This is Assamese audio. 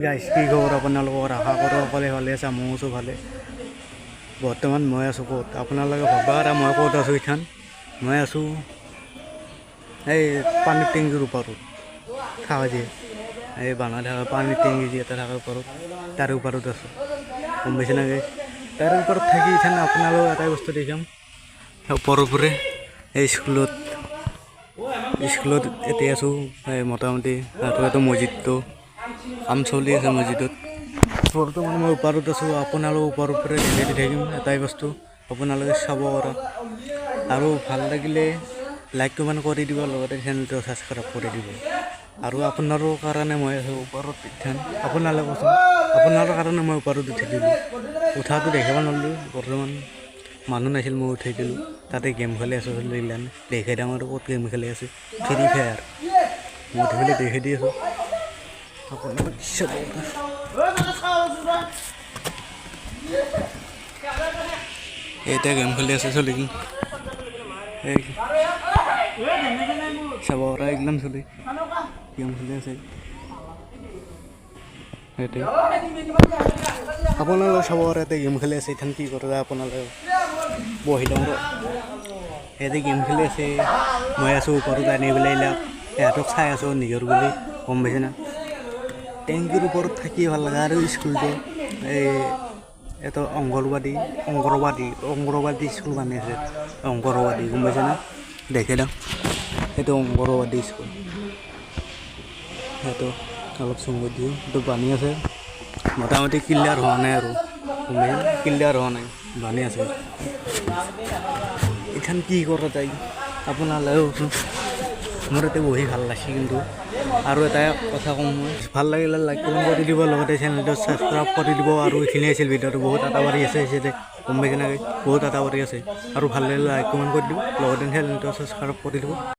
গাইছ কি খবৰ আপোনালোকৰ আশা কৰোঁ সকলে ভালে আছে ময়ো আছোঁ ভালে বৰ্তমান মই আছোঁ ক'ত আপোনালোকে ভাবা এটা মই ক'ত আছোঁ ইথান মই আছোঁ এই পানীৰ টেংকিৰ ওপৰত খাৱা দিয়ে এই বনাই থকা পানীৰ টেংকি যি এটা থকাৰ ওপৰত তাৰে ওপৰত আছোঁ গম পাইছে না গাইছ তাৰে ওপৰত থাকি ইথান আপোনালোক এটাই বস্তু দেখাম ওপৰে এই স্কুলত এতিয়া আছোঁ এই মোটামুটি এইটো মছজিদটো কাম চলি আছে মছজিদত বৰ্তমান মই ওপৰত আছোঁ আপোনালোক ওপৰে ধীৰে ধীৰে থাকিম এটাই বস্তু আপোনালোকে চাব পৰা আৰু ভাল লাগিলে লাইক কমেণ্ট কৰি দিব লগতে চেনেলটো ছাবস্ক্ৰাইব কৰি দিব আৰু আপোনালোকৰ কাৰণে মই আছোঁ ওপৰত আপোনালোকৰ কাৰণে মই ওপৰত উঠি দিলোঁ উঠাটো দেখাব নোৱাৰিলোঁ বৰ্তমান মানুহ নাছিল মই উঠাই দিলোঁ তাতে গেম খেলি আছোঁ এইগিলান দেখাই দিওঁ আৰু ক'ত গেম খেলি আছে ফ্ৰী ফায়াৰ মই উঠি পেলাই দেখাই দি আছোঁ আপোনালোক এতিয়া গেম খেলি আছে চলি এই চাব পৰা একদম চলি গেম খেলি আছে সেইটোৱে আপোনালোক চাব পৰা ইয়াতে গেম খেলি আছে ইথান কি কৰে আপোনালোকে বহি লওঁ সিহঁতে গেম খেলি আছে মই আছোঁ ওপৰত আনি পেলাই সিহঁতক চাই আছোঁ নিজৰ বুলি গম পাইছে না টেংকিৰ ওপৰত থাকি ভাল লাগে আৰু স্কুলটো এই এটা অংগনবাদী স্কুল বানি আছে অংগনবাদী গম পাইছে না দেখে দাম সেইটো অংগনবাদী স্কুল সেইটো অলপ চুমু দিওঁ সেইটো বানি আছে মোটামুটি ক্লিয়াৰ হোৱা নাই আৰু ক্লিয়াৰ হোৱা নাই বানি আছে এইখান কি কৰা যায় আপোনালোকে মোৰ ইয়াতে বহি ভাল লাগছে কিন্তু আৰু এটা কথা কম মই ভাল লাগিলে লাইক কমেণ্ট কৰি দিব লগতে চেনেলটো ছাবস্ক্ৰাইব কৰি দিব আৰু এইখিনি আছিল ভিডিঅ'টো বহুত আটাবাৰী আছে গম পাইছে না বহুত আটাবাৰী আছে আৰু ভাল লাগিলে লাইক কমেণ্ট কৰি দিব লগতে চেনেলটো ছাবস্ক্ৰাইব কৰি দিব